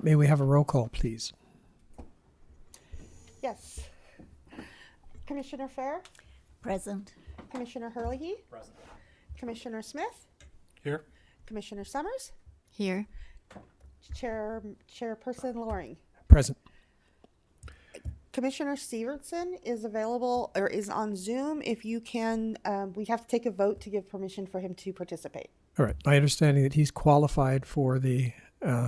May we have a roll call, please? Yes. Commissioner Fair, Present. Commissioner Hurley, Present. Commissioner Smith, Here. Commissioner Summers, Here. Chairperson Loring. Present. Commissioner Stevenson is available or is on Zoom. If you can, we have to take a vote to give permission for him to participate. All right. My understanding that he's qualified for the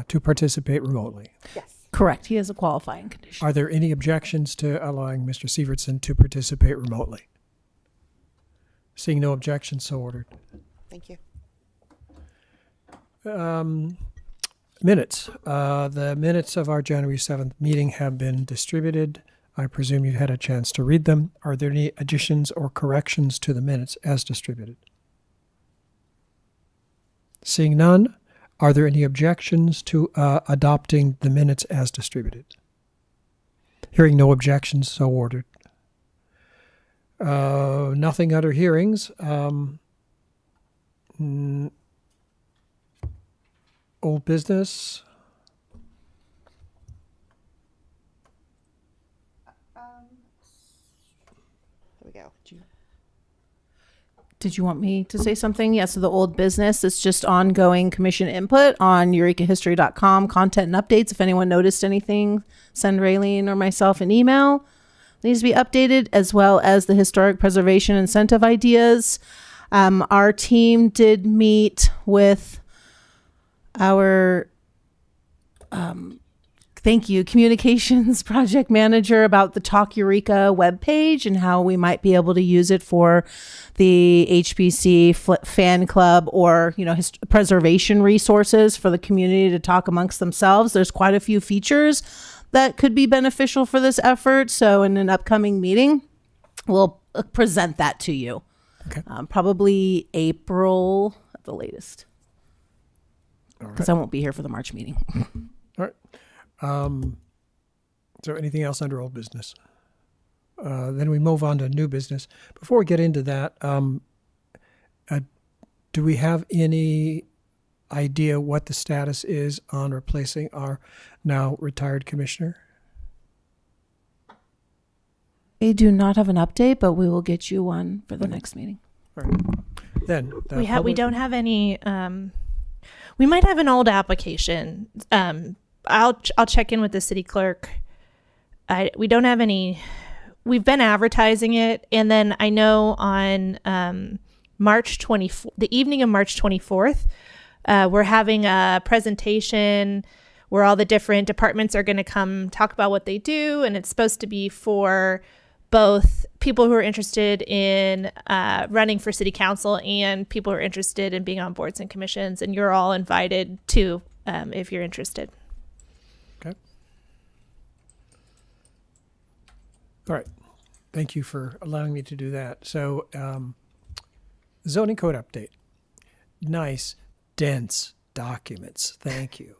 to participate remotely. Yes. Correct. He has a qualifying condition. Are there any objections to allowing Mr. Sievertson to participate remotely? Seeing no objections, so ordered. Thank you. Minutes. The minutes of our January 7th meeting have been distributed. I presume you've had a chance to read them. Are there any additions or corrections to the minutes as distributed? Seeing none, are there any objections to adopting the minutes as distributed? Hearing no objections, so ordered. Nothing under hearings. Old business. There we go. Did you want me to say something? Yes, so the old business is just ongoing commission input on eurekahistory.com, content and updates. If anyone noticed anything, send Raylene or myself an email. It needs to be updated, as well as the historic preservation incentive ideas. Our team did meet with our communications project manager about the Talk Eureka webpage and how we might be able to use it for the HBC fan club or, preservation resources for the community to talk amongst themselves. There's quite a few features that could be beneficial for this effort. So in an upcoming meeting, we'll present that to you. Okay. Probably April at the latest, All because right. I won't be here for the March meeting. All right. Is there anything else under old business? Then we move on to new business. Before we get into that, do we have any idea what the status is on replacing our now retired commissioner? I do not have an update, but we will get you one for the next meeting. All right. Then We don't have any. We might have an old application. I'll check in with the city clerk. We don't have any. We've been advertising it, and then I know on March 24th, the evening of March 24th, we're having a presentation where all the different departments are going to come talk about what they do, and it's supposed to be for both people who are interested in running for city council and people who are interested in being on boards and commissions, and you're all invited too if you're interested. Okay. All right. Thank you for allowing me to do that. So, zoning code update. Nice, dense documents. Thank you.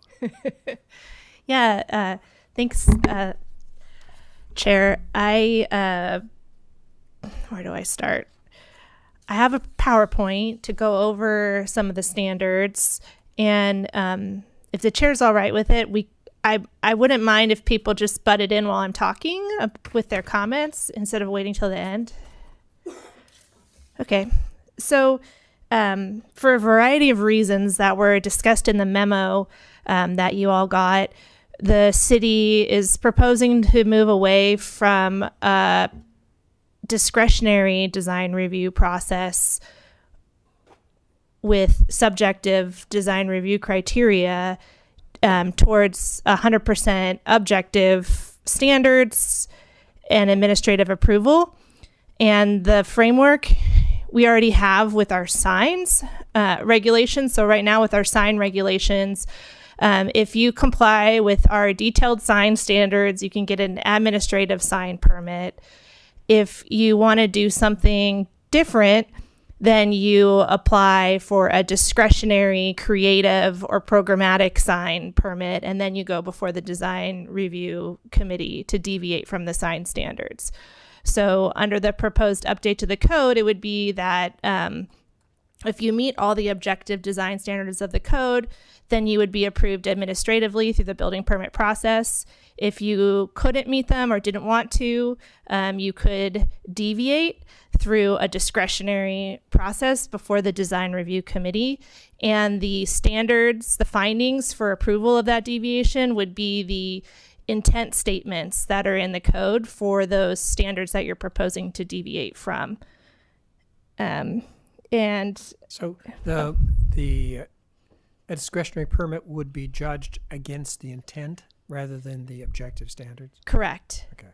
Yeah, thanks, Chair. Where do I start? I have a PowerPoint to go over some of the standards, and if the chair's all right with it, I wouldn't mind if people just butted in while I'm talking with their comments instead of waiting till the end. Okay, so for a variety of reasons that were discussed in the memo that you all got, the city is proposing to move away from a discretionary design review process with subjective design review criteria towards 100% objective standards and administrative approval. And the framework we already have with our signs regulations. So right now with our sign regulations, if you comply with our detailed sign standards, you can get an administrative sign permit. If you want to do something different, then you apply for a discretionary, creative, or programmatic sign permit, and then you go before the design review committee to deviate from the sign standards. So under the proposed update to the code, it would be that If you meet all the objective design standards of the code, then you would be approved administratively through the building permit process. If you couldn't meet them or didn't want to, you could deviate through a discretionary process before the design review committee. And the standards, the findings for approval of that deviation would be the intent statements that are in the code for those standards that you're proposing to deviate from. And So a discretionary permit would be judged against the intent rather than the objective standards? correct. Okay.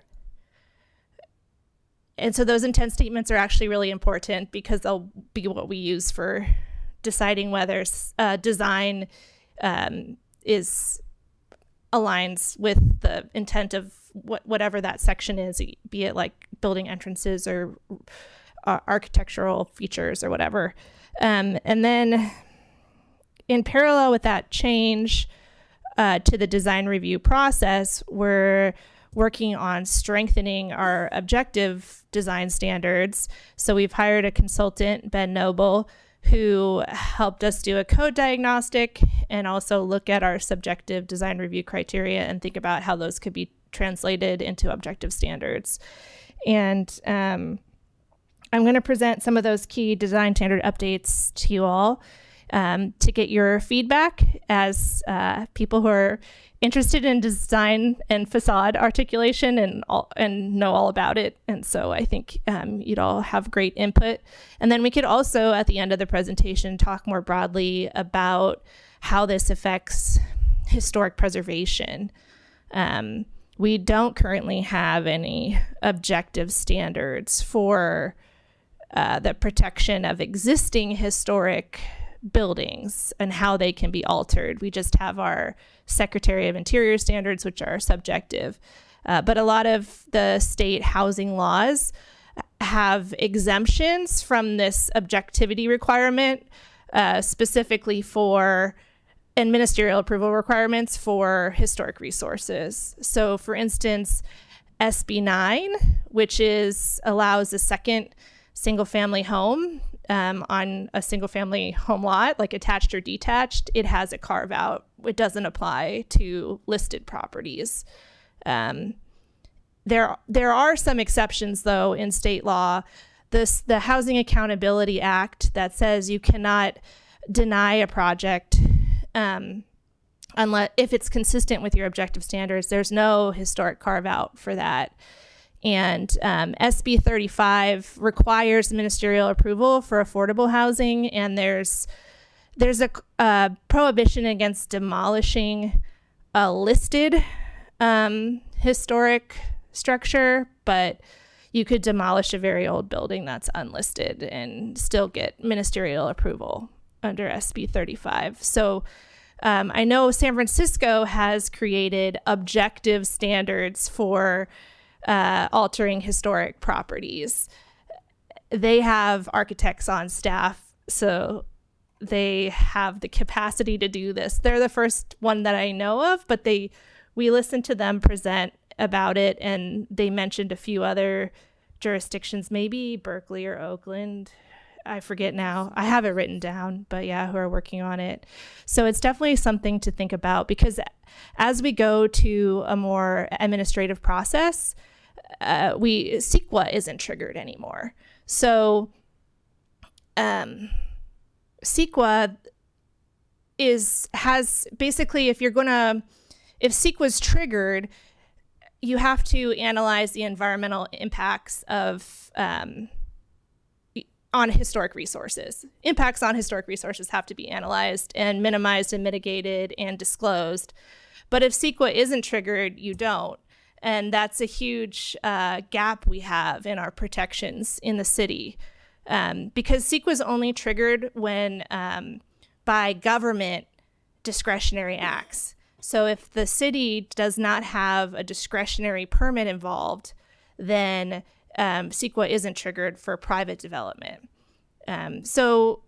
And so those intent statements are actually really important because they'll be what we use for deciding whether design aligns with the intent of whatever that section is, be it like building entrances or architectural features or whatever. And then in parallel with that change to the design review process, we're working on strengthening our objective design standards. So we've hired a consultant, Ben Noble, who helped us do a code diagnostic and also look at our subjective design review criteria and think about how those could be translated into objective standards. And I'm going to present some of those key design standard updates to you all to get your feedback as people who are interested in design and facade articulation and know all about it. And so I think you'd all have great input. And then we could also, at the end of the presentation, talk more broadly about how this affects historic preservation. We don't currently have any objective standards for the protection of existing historic buildings and how they can be altered. We just have our Secretary of Interior standards, which are subjective. But a lot of the state housing laws have exemptions from this objectivity requirement, specifically for and ministerial approval requirements for historic resources. So for instance, SB 9, which allows a second single family home on a single family home lot, like attached or detached, it has a carve out. It doesn't apply to listed properties. There are some exceptions though in state law. The Housing Accountability Act that says you cannot deny a project unless if it's consistent with your objective standards. There's no historic carve out for that. And SB 35 requires ministerial approval for affordable housing, and there's a prohibition against demolishing a listed historic structure, but you could demolish a very old building that's unlisted and still get ministerial approval under SB 35. So I know San Francisco has created objective standards for altering historic properties. They have architects on staff, so they have the capacity to do this. They're the first one that I know of, but we listened to them present about it, and they mentioned a few other jurisdictions, maybe Berkeley or Oakland. I forget now. I have it written down, but yeah, who are working on it. So it's definitely something to think about, because as we go to a more administrative process, CEQA isn't triggered anymore. So CEQA has basically, if CEQA is triggered, you have to analyze the environmental impacts on historic resources. Impacts on historic resources have to be analyzed and minimized and mitigated and disclosed. But if CEQA isn't triggered, you don't. And that's a huge gap we have in our protections in the city. Because CEQA is only triggered when by government discretionary acts. So if the city does not have a discretionary permit involved, then CEQA isn't triggered for private development. So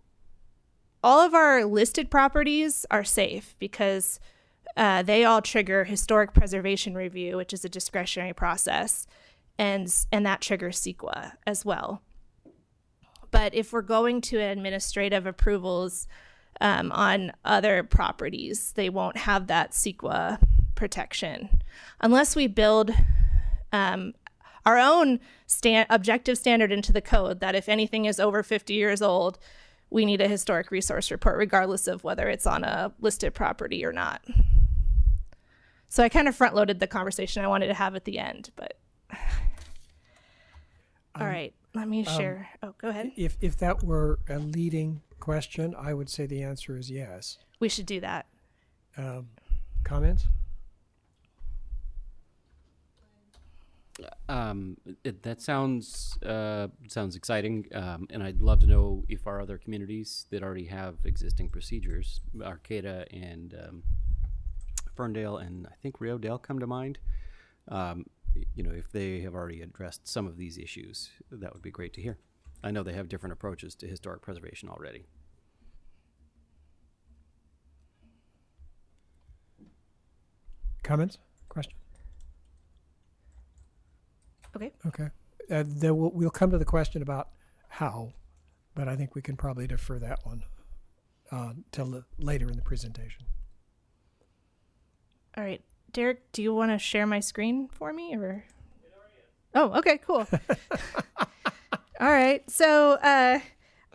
all of our listed properties are safe because they all trigger historic preservation review, which is a discretionary process, and that triggers CEQA as well. But if we're going to administrative approvals on other properties, they won't have that CEQA protection unless we build our own objective standard into the code that if anything is over 50 years old, we need a historic resource report, regardless of whether it's on a listed property or not. So I kind of front loaded the conversation I wanted to have at the end, but all right, let me share. Oh, go ahead. If that were a leading question, I would say the answer is yes. We should do that. Comments? That sounds exciting, and I'd love to know if our other communities that already have existing procedures, Arcata and Ferndale and I think Rio Dale come to mind. If they have already addressed some of these issues, that would be great to hear. I know they have different approaches to historic preservation already. Comments? Question? Okay. Okay. We'll come to the question about how, but I think we can probably defer that one till later in the presentation. All right. Derek, do you want to share my screen for me or? Oh, okay, cool. All right. So I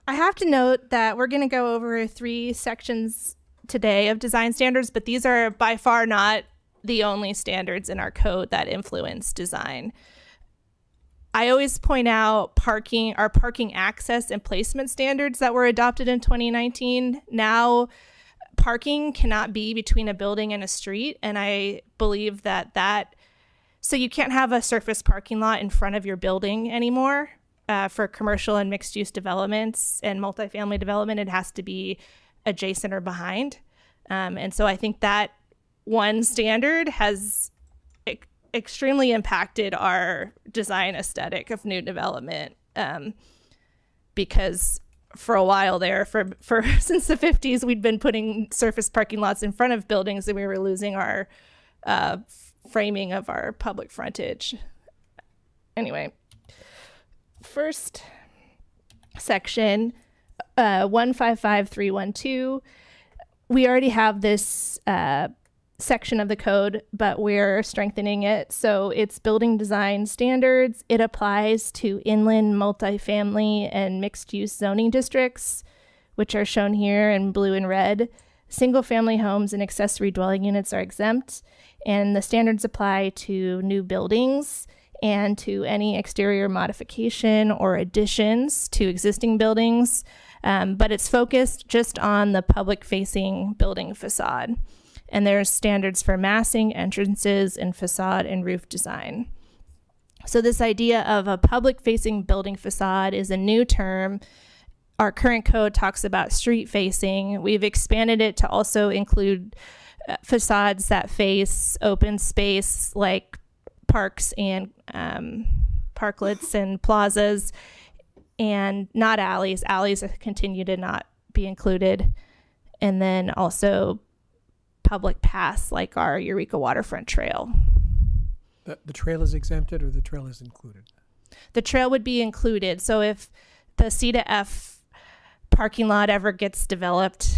have to note that we're going to go over 3 sections today of design standards, but these are by far not the only standards in our code that influence design. I always point out our parking access and placement standards that were adopted in 2019. Now, parking cannot be between a building and a street, and I believe so you can't have a surface parking lot in front of your building anymore for commercial and mixed-use developments and multifamily development. It has to be adjacent or behind, and so I think that one standard has extremely impacted our design aesthetic of new development, because for a while there, for since the 50s, we'd been putting surface parking lots in front of buildings, and we were losing our framing of our public frontage. Anyway, first section, 155312. We already have this section of the code, but we're strengthening it. So it's building design standards. It applies to inland multifamily and mixed use zoning districts, which are shown here in blue and red. Single family homes and accessory dwelling units are exempt, and the standards apply to new buildings and to any exterior modification or additions to existing buildings. But it's focused just on the public facing building facade. And there's standards for massing, entrances, and facade and roof design. So this idea of a public-facing building facade is a new term. Our current code talks about street-facing. We've expanded it to also include facades that face open space like parks and parklets and plazas, and not alleys. Alleys continue to not be included. And then also public paths like our Eureka Waterfront Trail. The trail is exempted or the trail is included? The trail would be included. So if the C to F parking lot ever gets developed,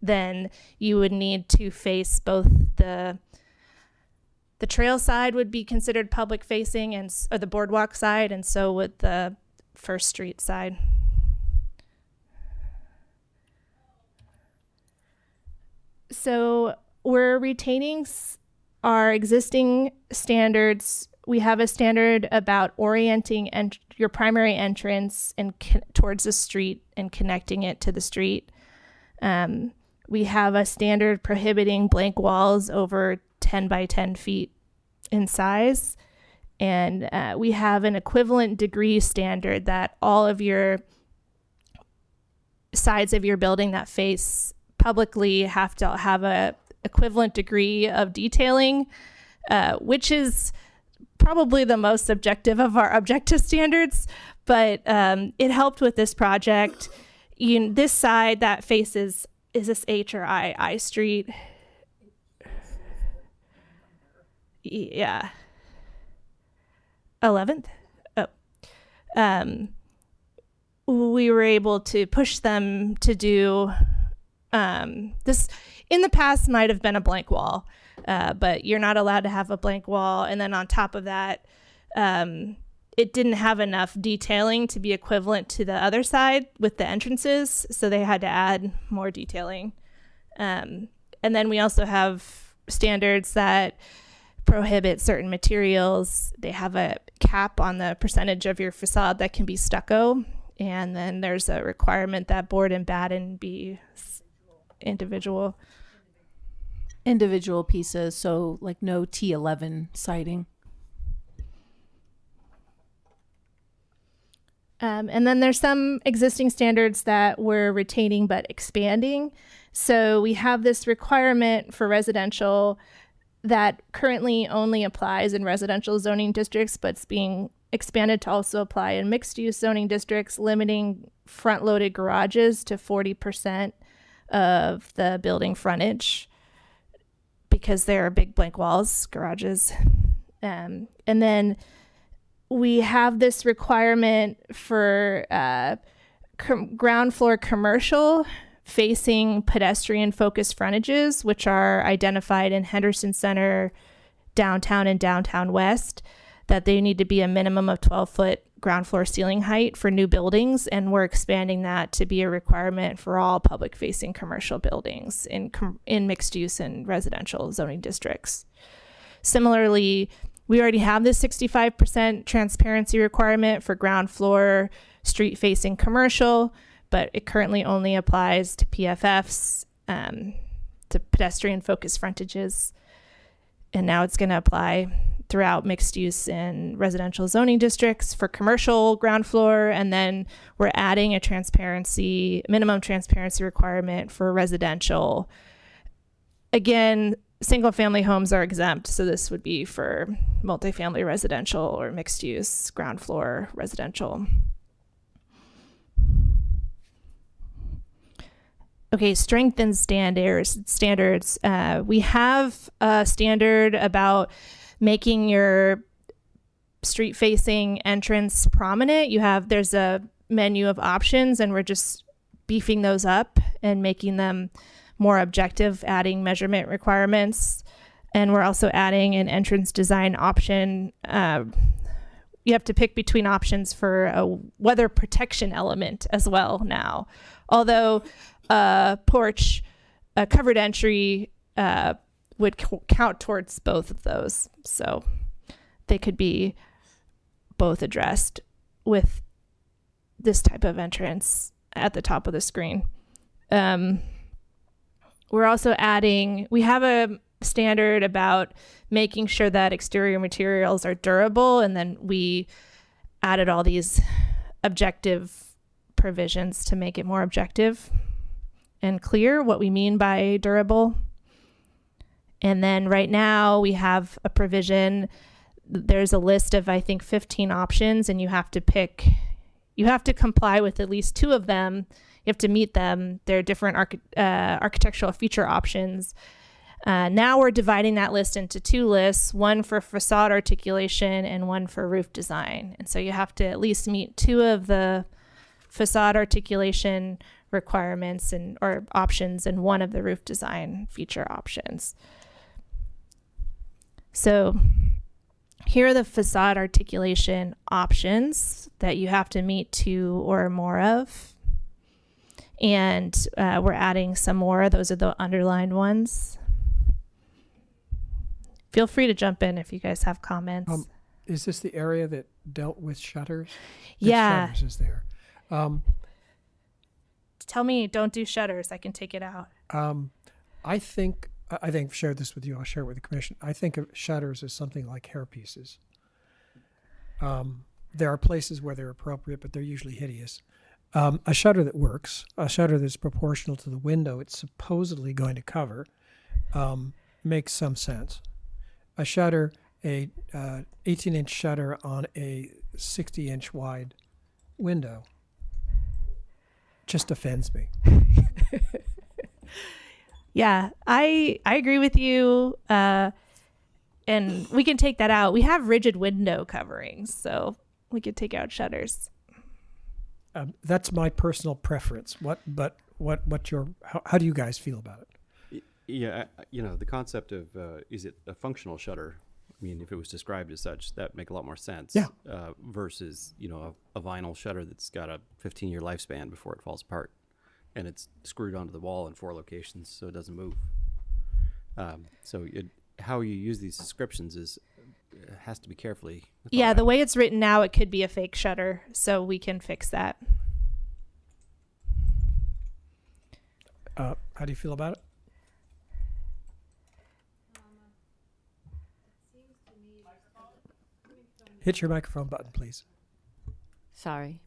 then you would need to face both the trail side would be considered public facing or the boardwalk side, and so would the First Street side. So we're retaining our existing standards. We have a standard about orienting your primary entrance and towards the street and connecting it to the street. We have a standard prohibiting blank walls over 10 by 10 feet in size. And we have an equivalent degree standard that all of your sides of your building that face publicly have to have a equivalent degree of detailing, which is probably the most objective of our objective standards, but it helped with this project. This side that faces, is this H or I Street? Yeah. 11th? Oh. we were able to push them to do this. In the past might have been a blank wall, but you're not allowed to have a blank wall. And then on top of that, it didn't have enough detailing to be equivalent to the other side with the entrances, so they had to add more detailing. And then we also have standards that prohibit certain materials. They have a cap on the percentage of your facade that can be stucco, and then there's a requirement that board and batten be individual pieces, so like no T11 siding. And then there's some existing standards that we're retaining but expanding. So we have this requirement for residential that currently only applies in residential zoning districts, but it's being expanded to also apply in mixed use zoning districts, limiting front loaded garages to 40% of the building frontage because there are big blank walls, garages. And then we have this requirement for ground floor commercial facing pedestrian focused frontages, which are identified in Henderson Center, downtown, and downtown west, that they need to be a minimum of 12-foot ground floor ceiling height for new buildings. And we're expanding that to be a requirement for all public facing commercial buildings in mixed use and residential zoning districts. Similarly, we already have this 65% transparency requirement for ground floor street facing commercial, but it currently only applies to PFFs, to pedestrian focused frontages. And now it's going to apply throughout mixed use and residential zoning districts for commercial ground floor. And then we're adding a minimum transparency requirement for residential. Again, single family homes are exempt, so this would be for multifamily residential or mixed use ground floor residential. Okay, strengthen standards. We have a standard about making your street facing entrance prominent. There's a menu of options, and we're just beefing those up and making them more objective, adding measurement requirements. And we're also adding an entrance design option. You have to pick between options for a weather protection element as well now. Although a porch, a covered entry would count towards both of those. So they could be both addressed with this type of entrance at the top of the screen. We're also we have a standard about making sure that exterior materials are durable, and then we added all these objective provisions to make it more objective and clear what we mean by durable. And then right now we have a provision. There's a list of, I think, 15 options, and you have to comply with at least 2 of them. You have to meet them. They're different architectural feature options. Now we're dividing that list into 2 lists, one for facade articulation and one for roof design. And so you have to at least meet 2 of the facade articulation requirements or options and 1 of the roof design feature options. So here are the facade articulation options that you have to meet 2 or more of. And we're adding some more. Those are the underlined ones. Feel free to jump in if you guys have comments. Is this the area that dealt with shutters? Yeah. Shutters is there. Tell me, don't do shutters. I can take it out. I think I've shared this with you. I'll share it with the commission. I think of shutters as something like hair pieces. There are places where they're appropriate, but they're usually hideous. A shutter that works, a shutter that's proportional to the window it's supposedly going to cover, makes some sense. A shutter, a 18-inch shutter on a 60-inch wide window just offends me. Yeah, I agree with you. And we can take that out. We have rigid window coverings, so we could take out shutters. That's my personal preference. How do you guys feel about it? Yeah, the concept of is it a functional shutter? I mean, if it was described as such, that make a lot more sense. Yeah. Versus, a vinyl shutter that's got a 15-year lifespan before it falls apart, and it's screwed onto the wall in 4 locations, so it doesn't move. How you use these descriptions has to be carefully thought Yeah, out. the way it's written now, it could be a fake shutter, so we can fix that. How do you feel about it? Hit your microphone button, please. Sorry.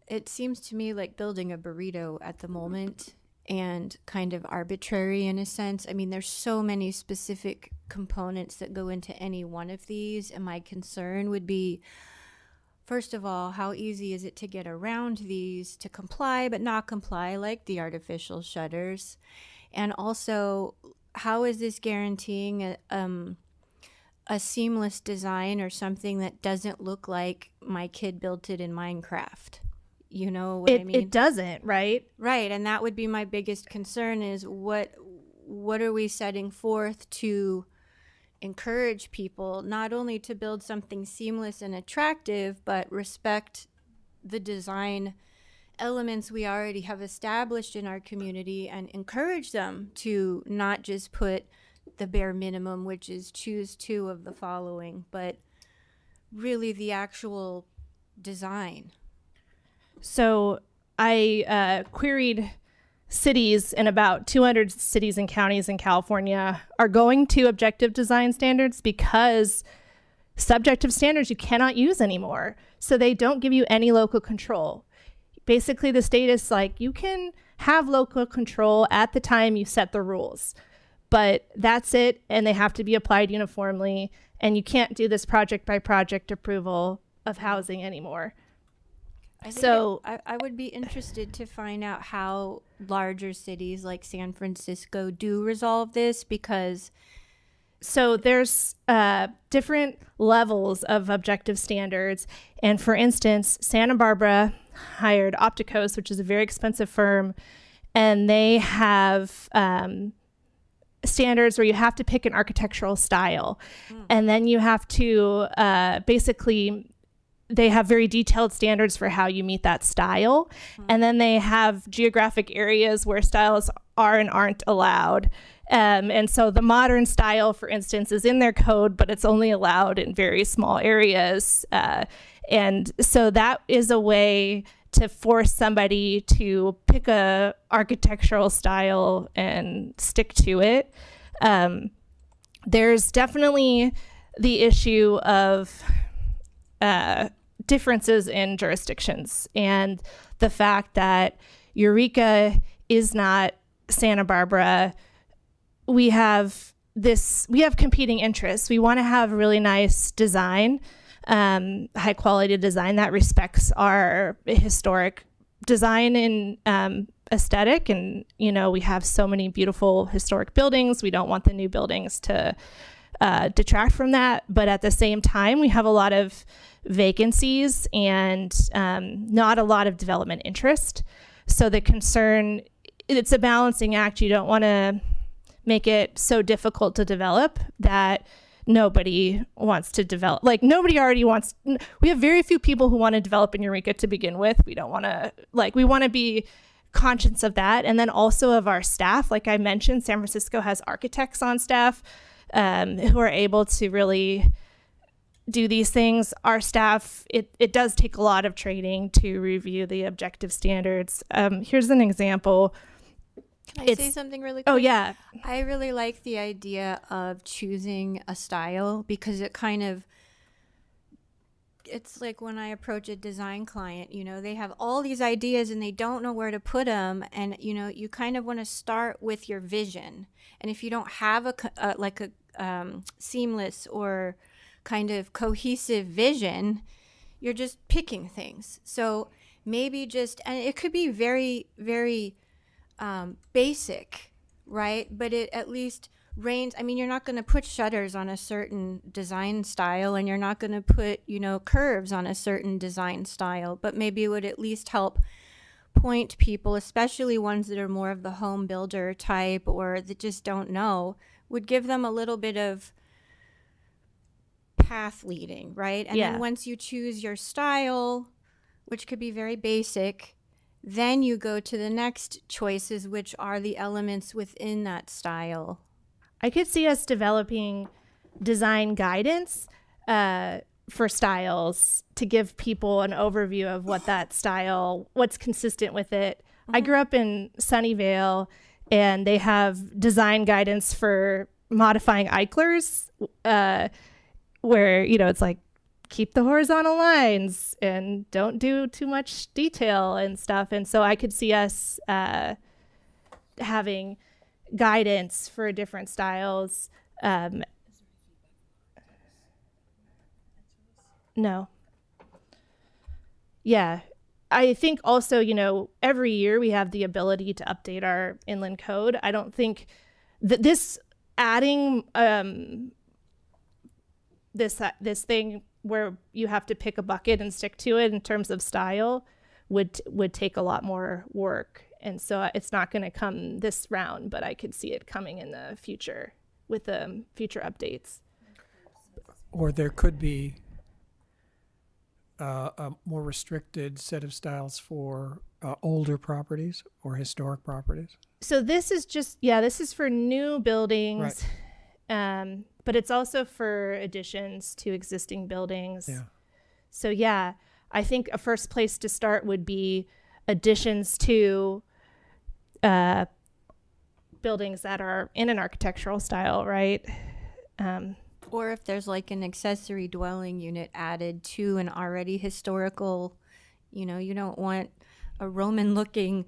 It seems to me like building a burrito at the moment and kind of arbitrary in a sense. I mean, there's so many specific components that go into any one of these, and my concern would be, first of all, how easy is it to get around these to comply but not comply, like the artificial shutters? And also, how is this guaranteeing a seamless design or something that doesn't look like my kid built it in Minecraft? You know what I mean? It doesn't, right? Right, and that would be my biggest concern is what are we setting forth to encourage people not only to build something seamless and attractive, but respect the design elements we already have established in our community and encourage them to not just put the bare minimum, which is choose 2 of the following, but really the actual design. So I queried cities, and about 200 cities and counties in California are going to objective design standards because subjective standards you cannot use anymore. So they don't give you any local control. Basically, the state is like, you can have local control at the time you set the rules, but that's it, and they have to be applied uniformly, and you can't do this project by project approval of housing anymore. I would be interested to find out how larger cities like San Francisco do resolve this, because So there's different levels of objective standards. And for instance, Santa Barbara hired Opticos, which is a very expensive firm, and they have standards where you have to pick an architectural style. And then you have to basically, they have very detailed standards for how you meet that style. And then they have geographic areas where styles are and aren't allowed. And so the modern style, for instance, is in their code, but it's only allowed in very small areas. And so that is a way to force somebody to pick a architectural style and stick to it. There's definitely the issue of differences in jurisdictions, and the fact that Eureka is not Santa Barbara. We have competing interests. We want to have really nice design, high quality design that respects our historic design and aesthetic. And, we have so many beautiful historic buildings. We don't want the new buildings to detract from that. But at the same time, we have a lot of vacancies and not a lot of development interest. So the concern, it's a balancing act. You don't want to make it so difficult to develop that nobody wants to develop. Like, nobody already wants, we have very few people who want to develop in Eureka to begin with. We don't want to, we want to be conscious of that. And then also of our staff. Like I mentioned, San Francisco has architects on staff who are able to really do these things. Our staff, it does take a lot of training to review the objective standards. Here's an example. Can I say something really quick? Oh, yeah. I really like the idea of choosing a style, because it's like when I approach a design client, they have all these ideas and they don't know where to put them. And, you kind of want to start with your vision. And if you don't have a seamless or kind of cohesive vision, you're just picking things. So maybe and it could be very, very basic, right? But it at least range. I mean, you're not going to put shutters on a certain design style, and you're not going to put, curves on a certain design style, but maybe it would at least help point people, especially ones that are more of the home builder type or that just don't know, would give them a little bit of path leading, right? And Yeah. then once you choose your style, which could be very basic, then you go to the next choices, which are the elements within that style. I could see us developing design guidance for styles to give people an overview of what that style, what's consistent with it. I grew up in Sunnyvale, and they have design guidance for modifying Eichlers, where, it's like, keep the horizontal lines and don't do too much detail and stuff. And so I could see us having guidance for different styles. No. Yeah. I think also, every year we have the ability to update our inland code. I don't think that this adding this thing where you have to pick a bucket and stick to it in terms of style would take a lot more work. And so it's not going to come this round, but I could see it coming in the future with the future updates. Or there could be a more restricted set of styles for older properties or historic properties. So this is this is for new buildings. Right. But it's also for additions to existing buildings. Yeah. So yeah, I think a first place to start would be additions to buildings that are in an architectural style, right? Or if there's like an accessory dwelling unit added to an already historical, you don't want a Roman looking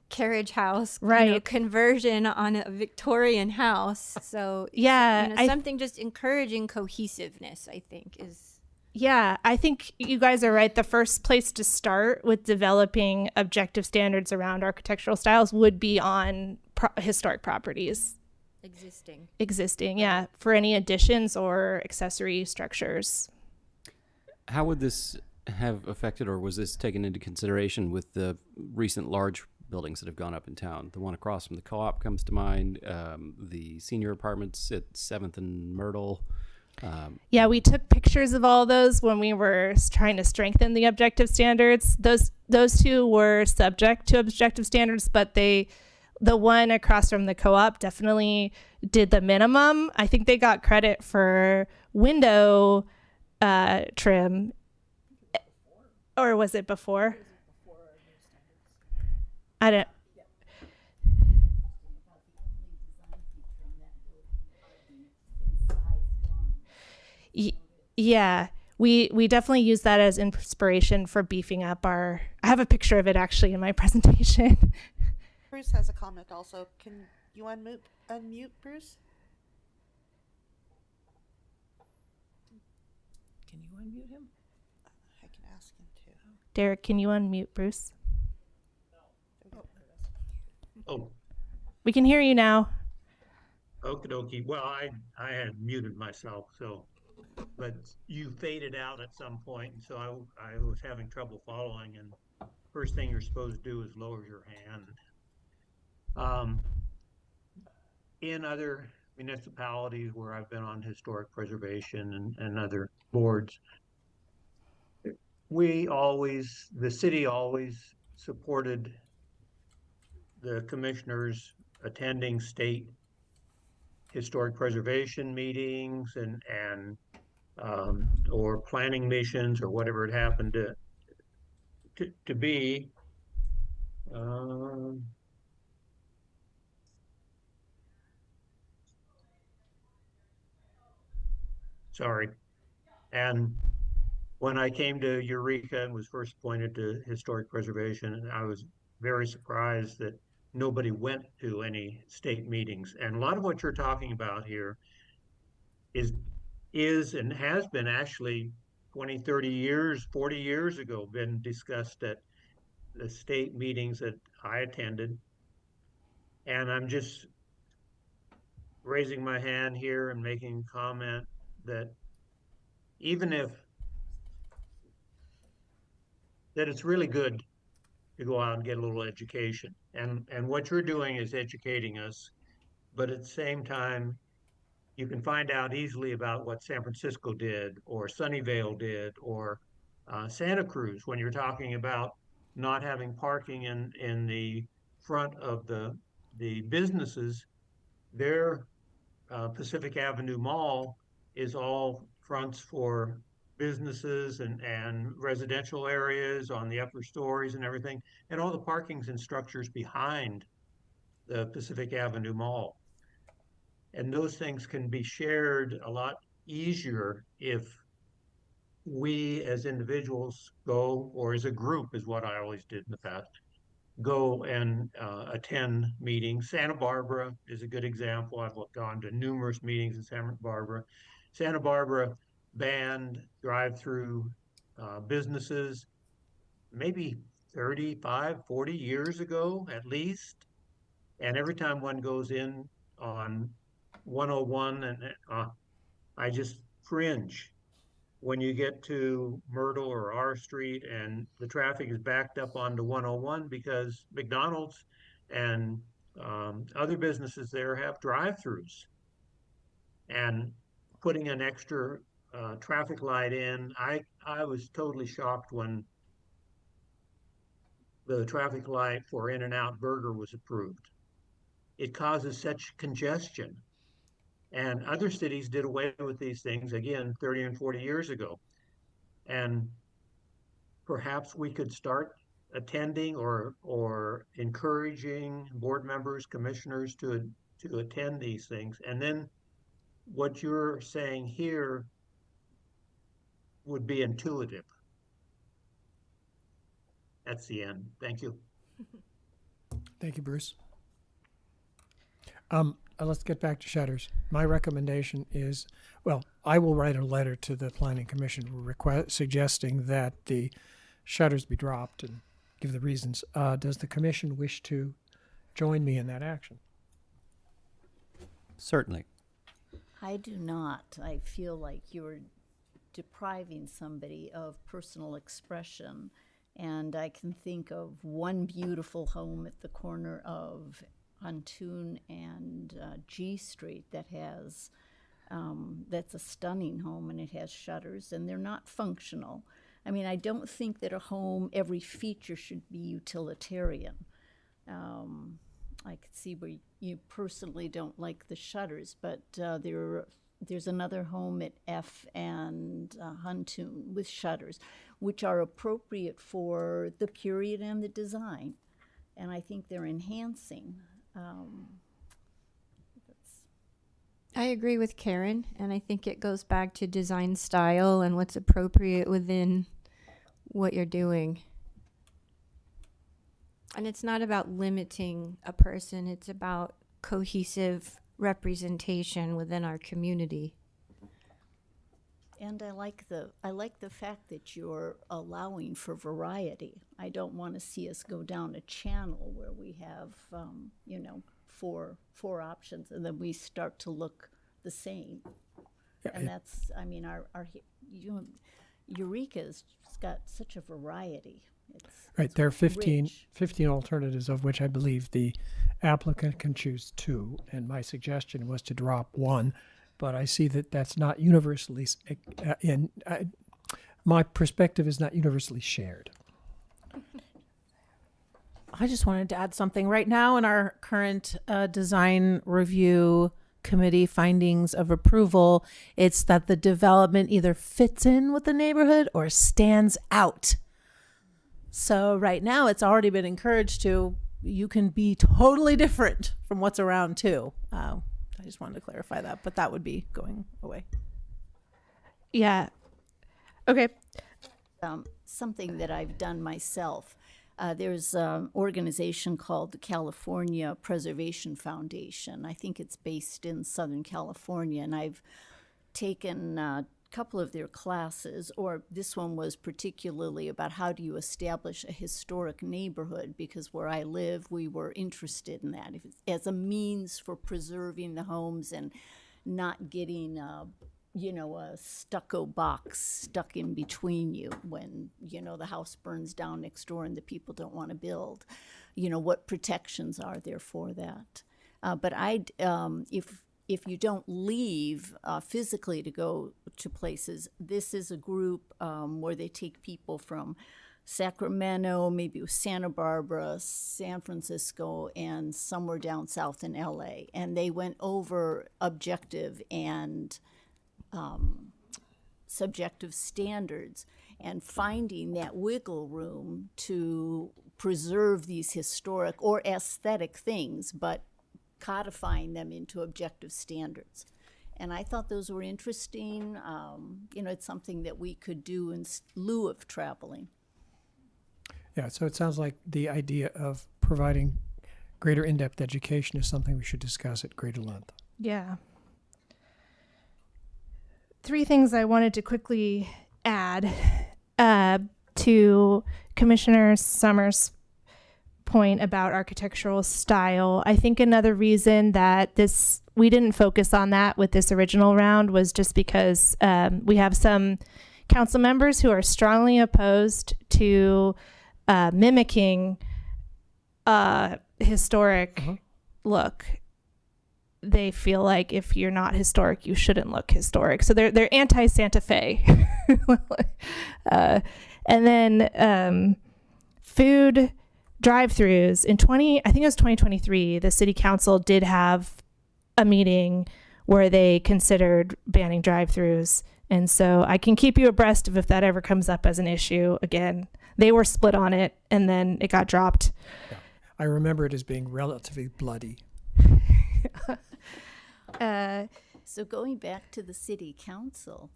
carriage house Right. conversion on a Victorian house. So Yeah, something just encouraging cohesiveness, I think, is Yeah, I think you guys are right. The first place to start with developing objective standards around architectural styles would be on historic properties. Existing, yeah, for any additions or accessory structures. How would this have affected, or was this taken into consideration with the recent large buildings that have gone up in town? The one across from the co-op comes to mind, the senior apartments at 7th and Myrtle. Yeah, we took pictures of all those when we were trying to strengthen the objective standards. Those two were subject to objective standards, but the one across from the co-op definitely did the minimum. I think they got credit for window trim. Or was it before? I don't. Yeah, we definitely use that as inspiration for beefing up our. I have a picture of it actually in my presentation. Bruce has a comment also. Can you unmute Bruce? Can you unmute him? I can ask him to. Derek, can you unmute Bruce? Oh, We can hear you now. okie dokie. Well, I had muted myself, but you faded out at some point, and so I was having trouble following, and first thing you're supposed to do is lower your hand. In other municipalities where I've been on historic preservation and other boards, the city always supported the commissioners attending state historic preservation meetings and or planning missions or whatever it happened to be. Sorry. And when I came to Eureka and was first appointed to historic preservation, I was very surprised that nobody went to any state meetings. And a lot of what you're talking about here is and has been actually 20, 30 years, 40 years ago, been discussed at the state meetings that I attended. And I'm just raising my hand here and making a comment that even if that it's really good to go out and get a little education. And what you're doing is educating us, but at the same time, you can find out easily about what San Francisco did or Sunnyvale did or Santa Cruz when you're talking about not having parking in the front of the businesses. Their Pacific Avenue Mall is all fronts for businesses and residential areas on the upper stories and everything, and all the parkings and structures behind the Pacific Avenue Mall. And those things can be shared a lot easier if we as individuals go, or as a group is what I always did in the past, go and attend meetings. Santa Barbara is a good example. I've gone to numerous meetings in Santa Barbara. Santa Barbara banned drive-through businesses maybe 35, 40 years ago at least. And every time one goes in on 101, and I just cringe when you get to Myrtle or R Street and the traffic is backed up onto 101 because McDonald's and other businesses there have drive-throughs. And putting an extra traffic light in, I was totally shocked when the traffic light for In-N-Out Burger was approved. It causes such congestion. And other cities did away with these things, again, 30 and 40 years ago. And perhaps we could start attending or encouraging board members, commissioners to attend these things. And then what you're saying here would be intuitive. That's the end. Thank you. Thank you, Bruce. Let's get back to shutters. My recommendation is, well, I will write a letter to the Planning Commission suggesting that the shutters be dropped and give the reasons. Does the commission wish to join me in that action? Certainly. I do not. I feel like you're depriving somebody of personal expression. And I can think of one beautiful home at the corner of Huntoon and G Street that has, that's a stunning home, and it has shutters, and they're not functional. I mean, I don't think that a home, every feature should be utilitarian. I could see where you personally don't like the shutters, but there's another home at F and Huntoon with shutters, which are appropriate for the period and the design. And I think they're enhancing. I agree with Karen, and I think it goes back to design style and what's appropriate within what you're doing. And it's not about limiting a person, it's about cohesive representation within our community. And I like the fact that you're allowing for variety. I don't want to see us go down a channel where we have, four options, and then we start to look the same. Yeah, And that's, I mean, Eureka's got such a variety. Right, there are 15, rich. 15 alternatives, of which I believe the applicant can choose 2, and my suggestion was to drop 1, but I see that that's not universally, my perspective is not universally shared. I just wanted to add something. Right now in our current design review committee findings of approval, it's that the development either fits in with the neighborhood or stands out. So right now it's already been encouraged to, you can be totally different from what's around too. I just wanted to clarify that, but that would be going away. Yeah. Okay. Something that I've done myself. There's an organization called the California Preservation Foundation. I think it's based in Southern California, and I've taken couple of their classes, or this one was particularly about how do you establish a historic neighborhood, because where I live, we were interested in that as a means for preserving the homes and not getting a stucco box stuck in between you when, the house burns down next door and the people don't want to build. What protections are there for that? But if you don't leave physically to go to places, this is a group where they take people from Sacramento, maybe Santa Barbara, San Francisco, and somewhere down south in LA. And they went over objective and subjective standards and finding that wiggle room to preserve these historic or aesthetic things, but codifying them into objective standards. And I thought those were interesting. It's something that we could do in lieu of traveling. Yeah, so it sounds like the idea of providing greater in-depth education is something we should discuss at greater length. Yeah. 3 things I wanted to quickly add to Commissioner Summers' point about architectural style. I think another reason that we didn't focus on that with this original round was just because we have some council members who are strongly opposed to mimicking a historic look. They feel like if you're not historic, you shouldn't look historic. So they're anti-Santa Fe. And then food drive-throughs in I think it was 2023, the city council did have a meeting where they considered banning drive-throughs. And so I can keep you abreast of if that ever comes up as an issue. Again, they were split on it and then it got dropped. Yeah. I remember it as being relatively bloody. So going back to the city council,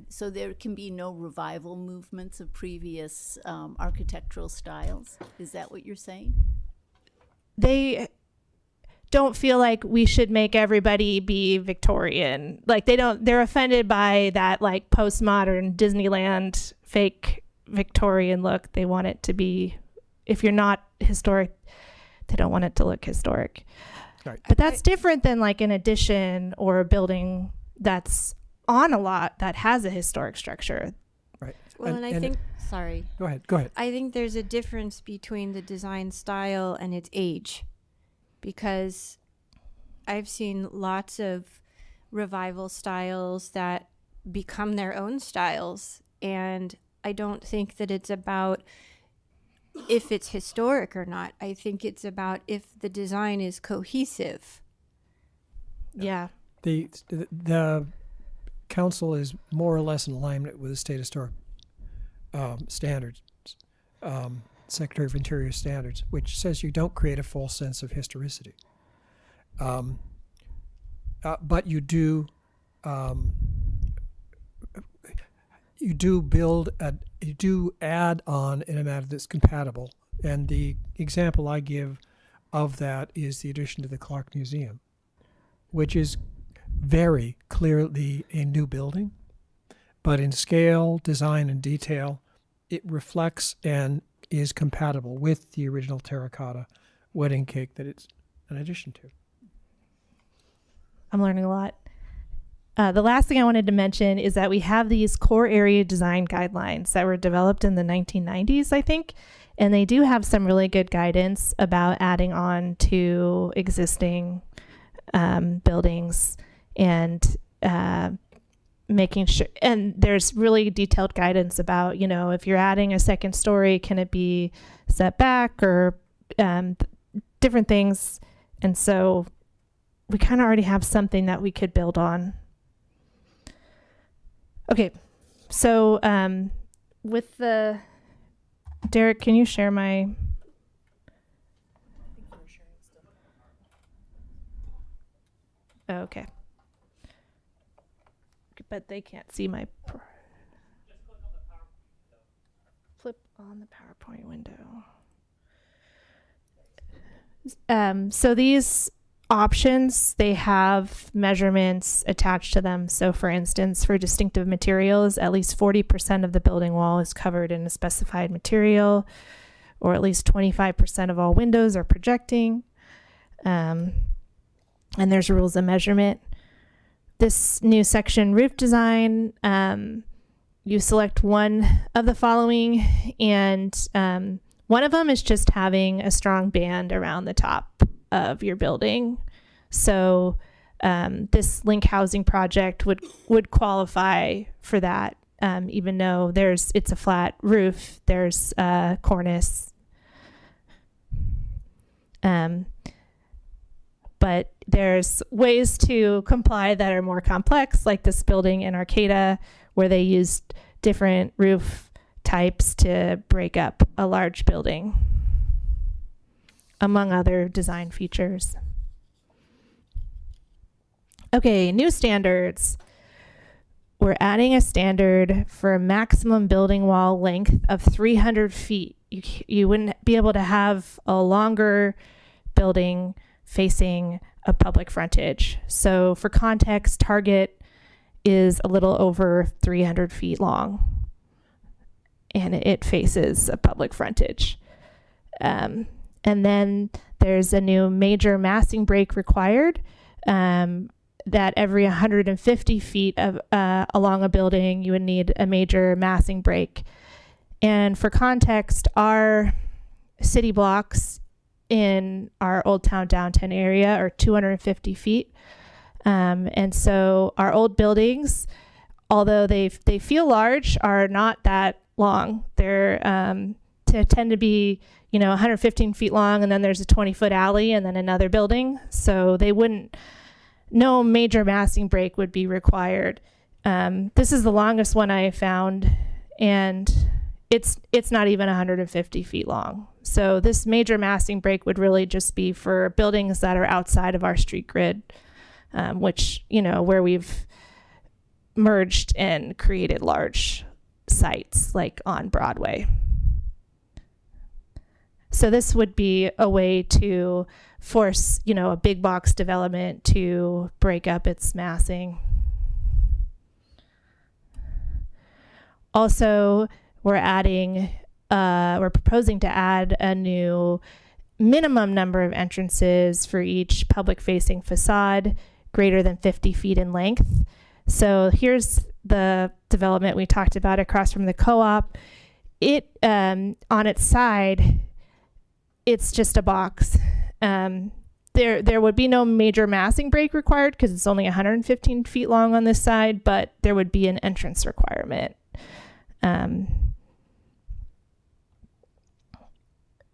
so there can be no revival movements of previous architectural styles? Is that what you're saying? They don't feel like we should make everybody be Victorian. Like they're offended by that like postmodern Disneyland fake Victorian look. They want it to be, if you're not historic, they don't want it to look historic. Right. But that's different than like an addition or a building that's on a lot that has a historic structure. Right. Well, and I think, sorry. Go ahead. I think there's a difference between the design style and its age, because I've seen lots of revival styles that become their own styles, and I don't think that it's about if it's historic or not. I think it's about if the design is cohesive. Yeah. The council is more or less in alignment with the state historic standards, Secretary of Interior standards, which says you don't create a false sense of historicity. But you do add on in a manner that's compatible. And the example I give of that is the addition to the Clark Museum, which is very clearly a new building, but in scale, design, and detail, it reflects and is compatible with the original terracotta wedding cake that it's an addition to. I'm learning a lot. The last thing I wanted to mention is that we have these core area design guidelines that were developed in the 1990s, I think, and they do have some really good guidance about adding on to existing buildings and making sure, and there's really detailed guidance about, if you're adding a second story, can it be set back or different things. And so we kind of already have something that we could build on. Okay, so with the, Derek, can you share my? Oh, okay. But they can't see my. Flip on the PowerPoint window. So these options, they have measurements attached to them. So for instance, for distinctive materials, at least 40% of the building wall is covered in a specified material, or at least 25% of all windows are projecting. And there's rules of measurement. This new section, roof design, you select one of the following, and one of them is just having a strong band around the top of your building. So this link housing project would qualify for that, even though it's a flat roof, there's a cornice. But there's ways to comply that are more complex, like this building in Arcata, where they used different roof types to break up a large building, among other design features. Okay, new standards. We're adding a standard for a maximum building wall length of 300 feet. You wouldn't be able to have a longer building facing a public frontage. So for context, Target is a little over 300 feet long, and it faces a public frontage. And then there's a new major massing break required, that every 150 feet of along a building, you would need a major massing break. And for context, our city blocks in our Old Town downtown area are 250 feet. And so our old buildings, although they feel large, are not that long. They're tend to be 115 feet long, and then there's a 20-foot alley and then another building. So no major massing break would be required. This is the longest one I found, and it's not even 150 feet long. So this major massing break would really just be for buildings that are outside of our street grid, which, where we've merged and created large sites like on Broadway. So this would be a way to force, a big box development to break up its massing. Also, we're proposing to add a new minimum number of entrances for each public-facing facade greater than 50 feet in length. So here's the development we talked about across from the co-op. It, on its side, it's just a box. There would be no major massing break required because it's only 115 feet long on this side, but there would be an entrance requirement.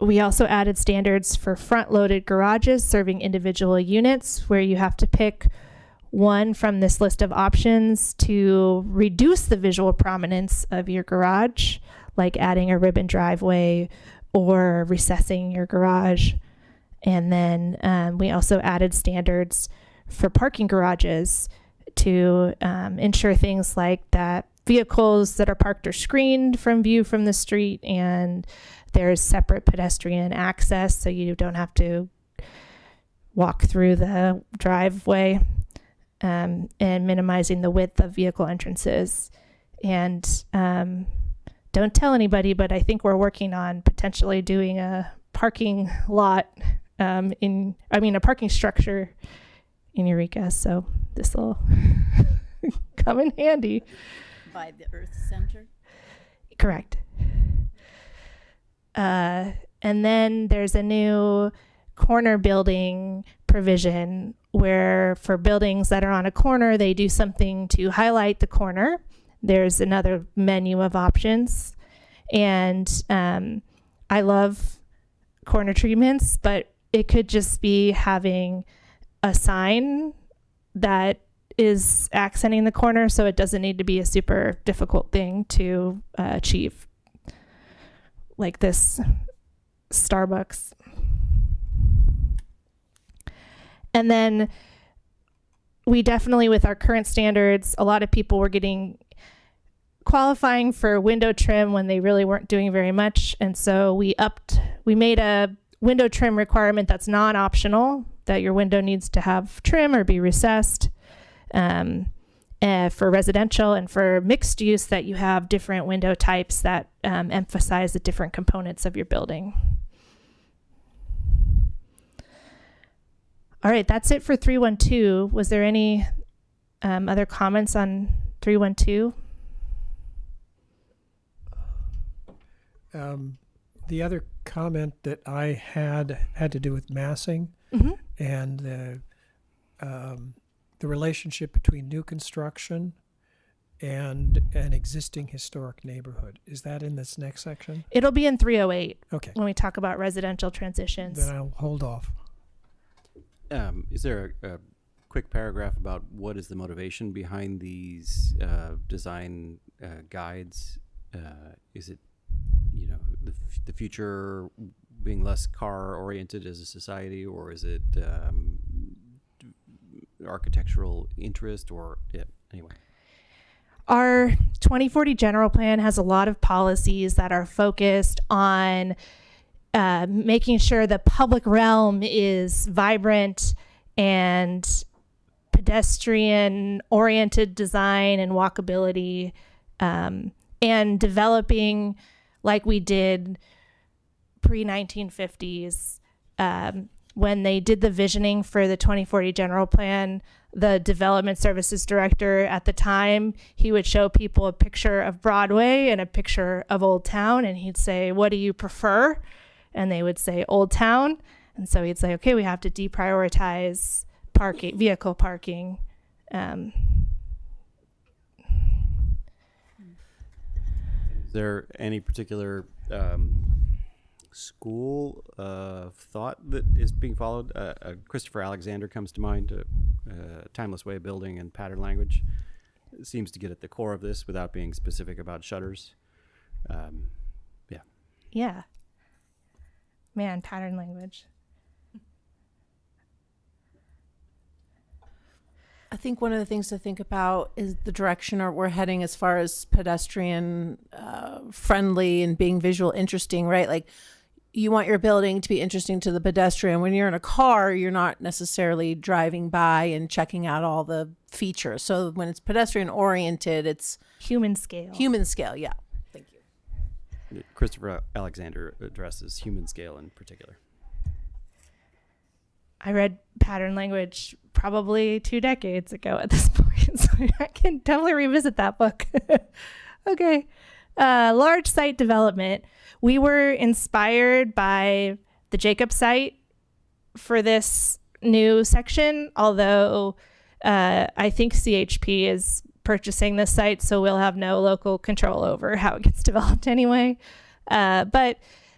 We also added standards for front-loaded garages serving individual units, where you have to pick one from this list of options to reduce the visual prominence of your garage, like adding a ribbon driveway or recessing your garage. And then we also added standards for parking garages to ensure things like that vehicles that are parked are screened from view from the street, and there's separate pedestrian access so you don't have to walk through the driveway, and minimizing the width of vehicle entrances. And don't tell anybody, but I think we're working on potentially doing a parking lot a parking structure in Eureka. So this will come in handy. By the Earth Center? Correct. And then there's a new corner building provision where for buildings that are on a corner, they do something to highlight the corner. There's another menu of options. And I love corner treatments, but it could just be having a sign that is accenting the corner, so it doesn't need to be a super difficult thing to achieve, like this Starbucks. And then we definitely, with our current standards, a lot of people were qualifying for window trim when they really weren't doing very much, and so we made a window trim requirement that's non-optional, that your window needs to have trim or be recessed. For residential and for mixed use, that you have different window types that emphasize the different components of your building. All right, that's it for 312. Was there any other comments on 312? The other comment that I had to do with massing and the relationship between new construction and an existing historic neighborhood. Is that in this next section? It'll be in 308 Okay, when we talk about residential transitions. then I'll hold off. Is there a quick paragraph about what is the motivation behind these design guides? Is it, the future being less car oriented as a society, or is it architectural interest, or anyway? Our 2040 general plan has a lot of policies that are focused on making sure the public realm is vibrant and pedestrian oriented design and walkability, and developing like we did pre-1950s. When they did the visioning for the 2040 general plan, the development services director at the time, he would show people a picture of Broadway and a picture of Old Town, and he'd say, what do you prefer? And they would say Old Town. And so he'd say, okay, we have to deprioritize parking, vehicle parking. Is there any particular school of thought that is being followed? Christopher Alexander comes to mind. Timeless Way of Building and Pattern Language seems to get at the core of this without being specific about shutters. Yeah. Man, pattern language. I think one of the things to think about is the direction we're heading as far as pedestrian friendly and being visual interesting, right? Like, you want your building to be interesting to the pedestrian. When you're in a car, you're not necessarily driving by and checking out all the features. So when it's pedestrian oriented, it's Human scale. human scale. Yeah. Thank you. Christopher Alexander addresses human scale in particular. I read pattern language probably 2 decades ago at this point, so I can definitely revisit that book. Okay. Large site development. We were inspired by the Jacob site for this new section, although I think CHP is purchasing this site, so we'll have no local control over how it gets developed anyway. But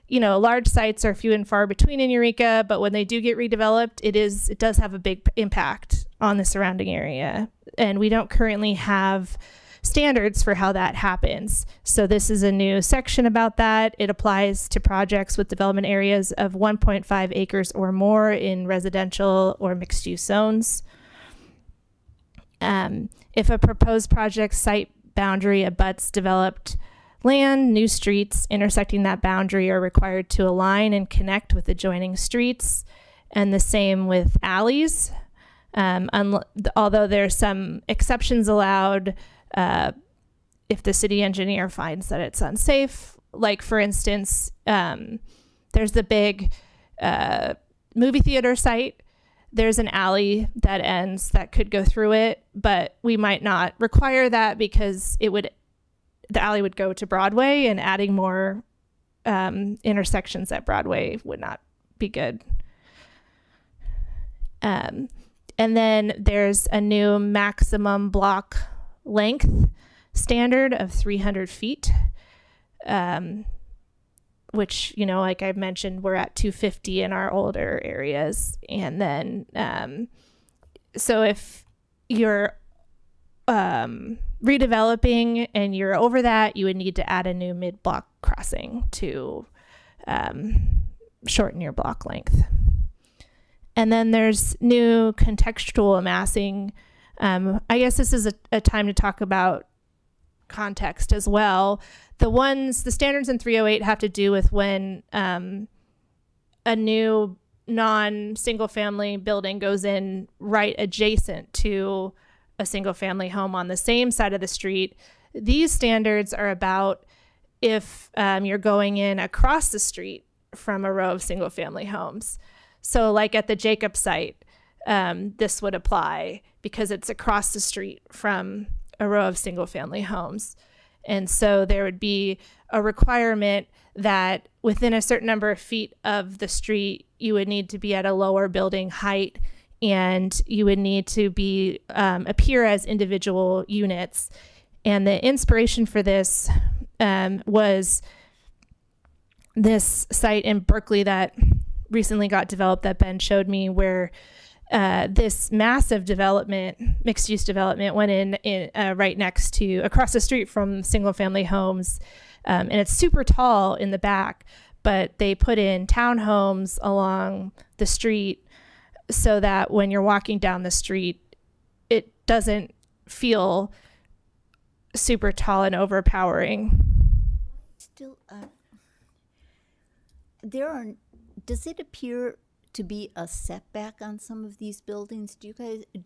large sites are few and far between in Eureka, but when they do get redeveloped, it does have a big impact on the surrounding area. And we don't currently have standards for how that happens. So this is a new section about that. It applies to projects with development areas of 1.5 acres or more in residential or mixed use zones. If a proposed project site boundary abuts developed land, new streets intersecting that boundary are required to align and connect with adjoining streets, and the same with alleys. Although there's some exceptions allowed if the city engineer finds that it's unsafe. Like, for instance, there's the big movie theater site. There's an alley that could go through it, but we might not require that because the alley would go to Broadway, and adding more intersections at Broadway would not be good. And then there's a new maximum block length standard of 300 feet, which, like I mentioned, we're at 250 in our older areas. And then, so if you're redeveloping and you're over that, you would need to add a new mid-block crossing to shorten your block length. And then there's new contextual amassing. I guess this is a time to talk about context as well. The standards in 308 have to do with when a new non-single family building goes in right adjacent to a single family home on the same side of the street. These standards are about if you're going in across the street from a row of single family homes. So like at the Jacob site, this would apply because it's across the street from a row of single family homes. And so there would be a requirement that within a certain number of feet of the street, you would need to be at a lower building height, and you would need to be appear as individual units. And the inspiration for this was this site in Berkeley that recently got developed that Ben showed me, where this massive development, mixed use development, went in right next to, across the street from single family homes. And it's super tall in the back, but they put in townhomes along the street so that when you're walking down the street, it doesn't feel super tall and overpowering. Still, does it appear to be a setback on some of these buildings? Do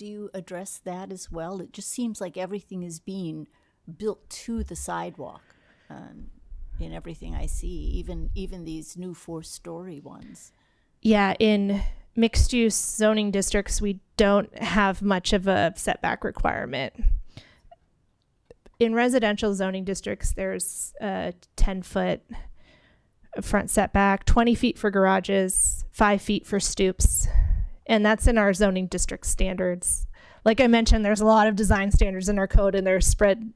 you address that as well? It just seems like everything is being built to the sidewalk in everything I see, even these new 4-story ones. Yeah, in mixed use zoning districts, we don't have much of a setback requirement. In residential zoning districts, there's a 10-foot front setback, 20 feet for garages, 5 feet for stoops. And that's in our zoning district standards. Like I mentioned, there's a lot of design standards in our code and they're spread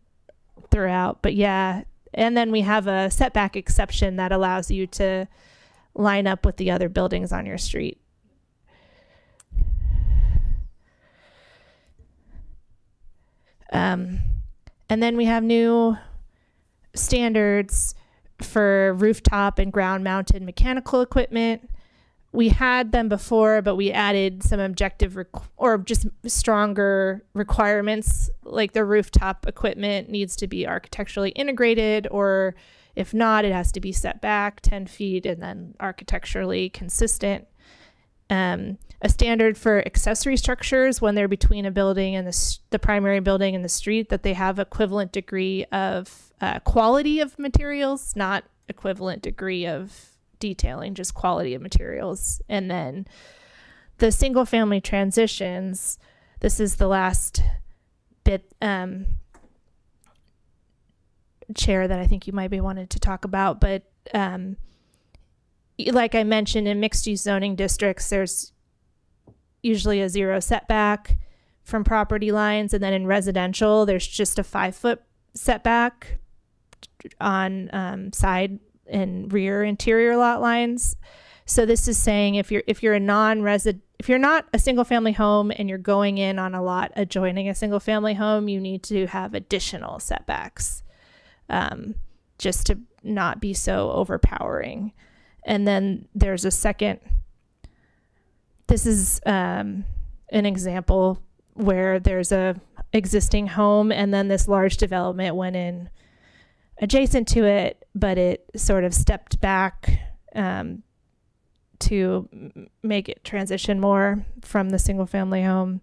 throughout. But yeah, and then we have a setback exception that allows you to line up with the other buildings on your street. And then we have new standards for rooftop and ground mounted mechanical equipment. We had them before, but we added some objective or just stronger requirements, like the rooftop equipment needs to be architecturally integrated, or if not, it has to be set back 10 feet and then architecturally consistent. A standard for accessory structures when they're between a building and the primary building and the street, that they have equivalent degree of quality of materials, not equivalent degree of detailing, just quality of materials. And then the single family transitions, this is the last bit, Chair, that I think you might be wanted to talk about, but like I mentioned, in mixed use zoning districts, there's usually a 0 setback from property lines. And then in residential, there's just a 5-foot setback on side and rear interior lot lines. So this is saying if you're not a single family home and you're going in on a lot adjoining a single family home, you need to have additional setbacks just to not be so overpowering. And then there's a second, this is an example where there's a existing home and then this large development went in adjacent to it, but it sort of stepped back to make it transition more from the single family home.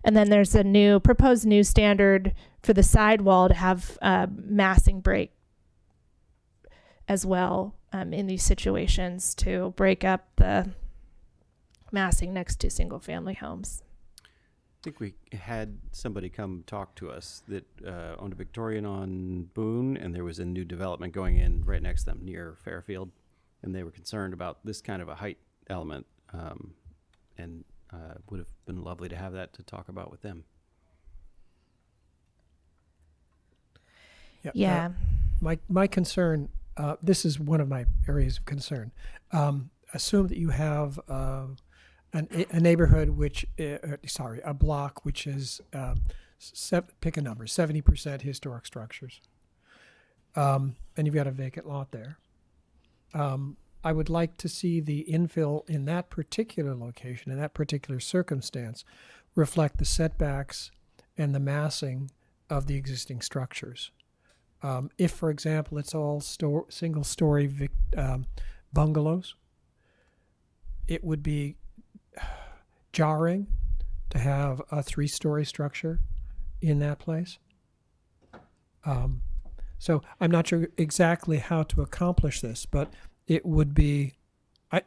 And then there's a proposed new standard for the sidewall to have massing break as well in these situations to break up the massing next to single family homes. I think we had somebody come talk to us that owned a Victorian on Boone, and there was a new development going in right next to them near Fairfield, and they were concerned about this kind of a height element, and would have been lovely to have that to talk about with them. Yeah. My concern, this is one of my areas of concern. Assume that you have a neighborhood which, a block which is, pick a number, 70% historic structures. And you've got a vacant lot there. I would like to see the infill in that particular location, in that particular circumstance, reflect the setbacks and the massing of the existing structures. If, for example, it's all single-story bungalows, it would be jarring to have a 3-story structure in that place. So I'm not sure exactly how to accomplish this, but it would be,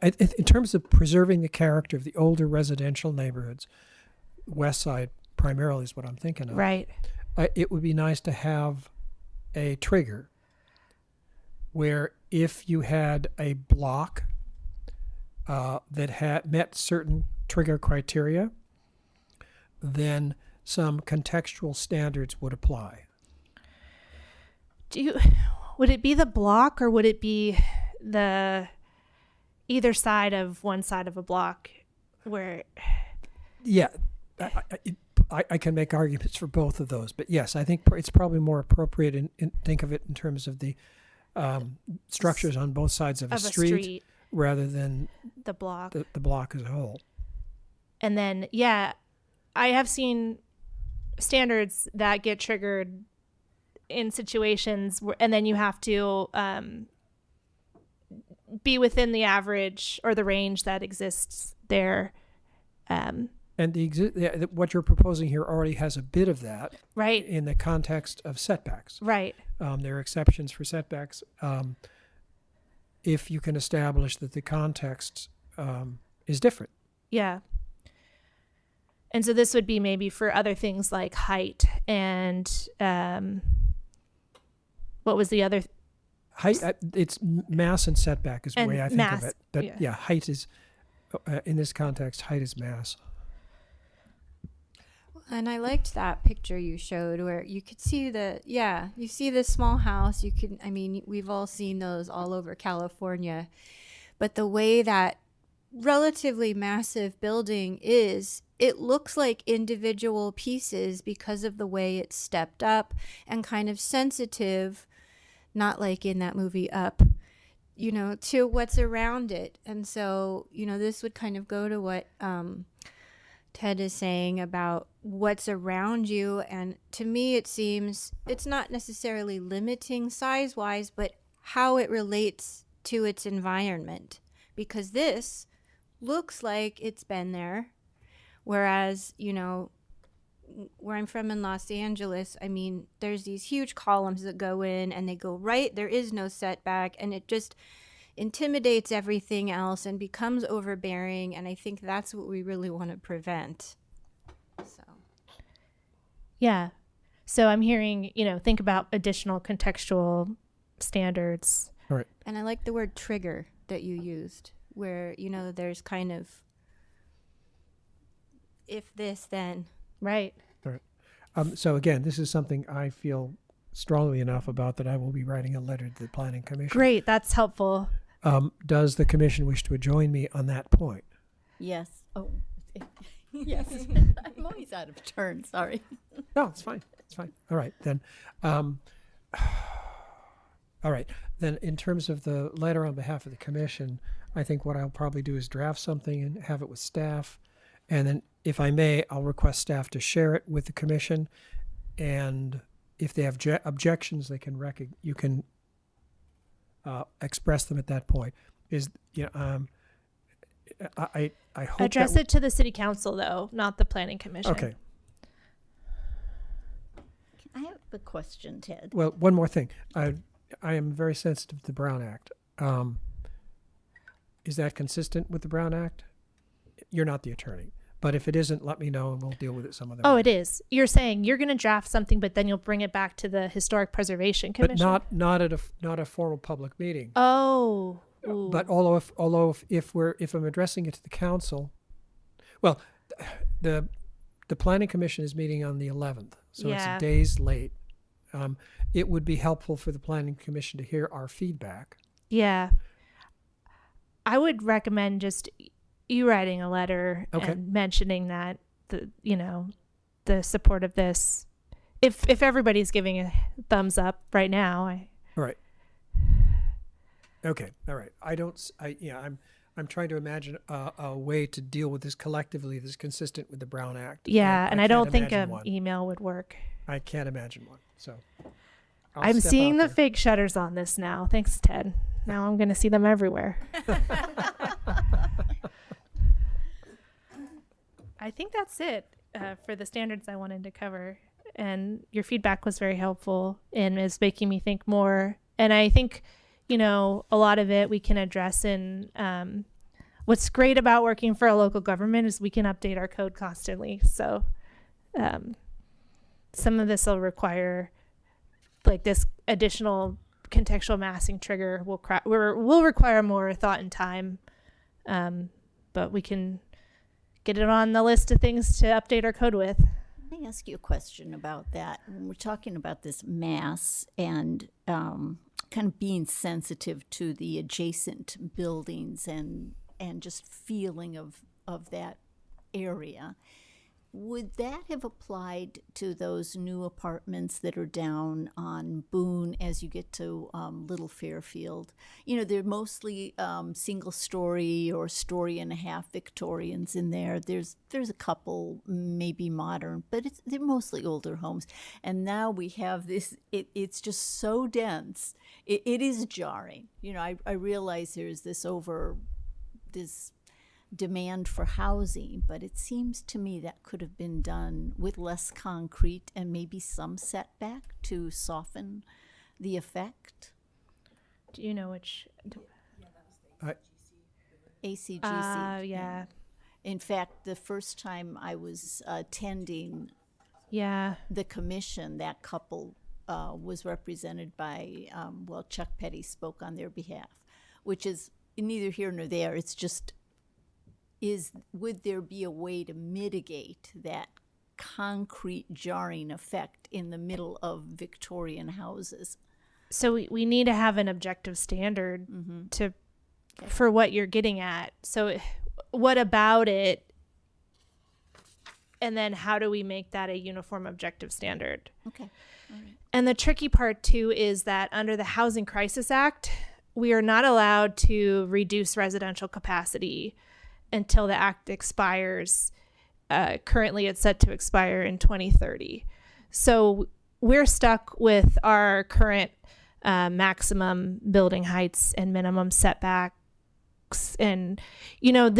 in terms of preserving the character of the older residential neighborhoods, West Side primarily is what I'm thinking of. Right. It would be nice to have a trigger where if you had a block that had met certain trigger criteria, then some contextual standards would apply. Would it be the block, or would it be the either side of one side of a block where? Yeah, I can make arguments for both of those, but yes, I think it's probably more appropriate in think of it in terms of the structures on both sides of a street rather than the block. The block as a whole. And then, yeah, I have seen standards that get triggered in situations where, and then you have to be within the average or the range that exists there. And what you're proposing here already has a bit of that, Right. in the context of setbacks. Right. There are exceptions for setbacks if you can establish that the context is different. Yeah. And so this would be maybe for other things like height and what was the other? Height, it's mass and setback is the And way I think mass, of it. But yeah. yeah, height is, in this context, height is mass. And I liked that picture you showed where you could see you see the small house. You can, I mean, we've all seen those all over California, but the way that relatively massive building is, it looks like individual pieces because of the way it's stepped up and kind of sensitive, not like in that movie Up, to what's around it. And so, this would kind of go to what Ted is saying about what's around you. And to me, it seems it's not necessarily limiting size-wise, but how it relates to its environment. Because this looks like it's been there. Whereas, where I'm from in Los Angeles, I mean, there's these huge columns that go in and they go right. There is no setback, and it just intimidates everything else and becomes overbearing. And I think that's what we really want to prevent. So, Yeah. So I'm hearing, think about additional contextual standards. All right. and I like the word trigger that you used, where, there's kind of, if this, then. Right. All right. So again, this is something I feel strongly enough about that I will be writing a letter to the Planning Commission. Great. That's helpful. Does the commission wish to join me on that point? Yes. Oh, yes. I'm always out of turn. Sorry. No, it's fine. It's fine. All right, then. All right. Then in terms of the letter on behalf of the commission, I think what I'll probably do is draft something and have it with staff. And then if I may, I'll request staff to share it with the commission. And if they have objections, they can you can express them at that point. I hope Address it to the city council, though, not the planning commission. Okay. I have a question, Ted. Well, one more thing. I am very sensitive to the Brown Act. Is that consistent with the Brown Act? You're not the attorney, but if it isn't, let me know and we'll deal with it some other way. Oh, it is. You're saying you're going to draft something, but then you'll bring it back to the Historic Preservation Commission. But not at a formal public meeting. Oh. Ooh. But although if I'm addressing it to the council, well, the Planning Commission is meeting on the 11th, so Yeah. it's days late. It would be helpful for the Planning Commission to hear our feedback. Yeah. I would recommend just you writing a letter Okay. and mentioning that the support of this. If everybody's giving a thumbs up right now, All right. Okay. All right. I'm trying to imagine a way to deal with this collectively that's consistent with the Brown Act. yeah, and I don't can't think imagine an one. email would work. I can't imagine one. So I'm step seeing out the there. fake shutters on this now. Thanks, Ted. Now I'm going to see them everywhere. I think that's it for the standards I wanted to cover. And your feedback was very helpful and is making me think more. And I think, you know, a lot of it we can address in what's great about working for a local government is we can update our code constantly. So some of this will require, like this additional contextual massing trigger will require more thought and time. But we can get it on the list of things to update our code with. Let me ask you a question about that. When we're talking about this mass and kind of being sensitive to the adjacent buildings and just feeling of that area, would that have applied to those new apartments that are down on Boone as you get to Little Fairfield? You know, they're mostly single story or story and a half Victorians in there. There's a couple maybe modern, but they're mostly older homes. And now we have this, it's just so dense. It is jarring. You know, I realize there's this demand for housing, but it seems to me that could have been done with less concrete and maybe some setback to soften the effect. Do you know which? ACGC. Yeah. In fact, the first time I was attending Yeah. the commission, that couple was represented by, Chuck Petty spoke on their behalf, which is neither here nor there. It's just, would there be a way to mitigate that concrete jarring effect in the middle of Victorian houses? So we need to have an objective standard for what you're getting at. So what about it? And then how do we make that a uniform objective standard? Okay. All right. And the tricky part too is that under the Housing Crisis Act, we are not allowed to reduce residential capacity until the act expires. Currently it's set to expire in 2030. So we're stuck with our current maximum building heights and minimum setbacks. And, you know,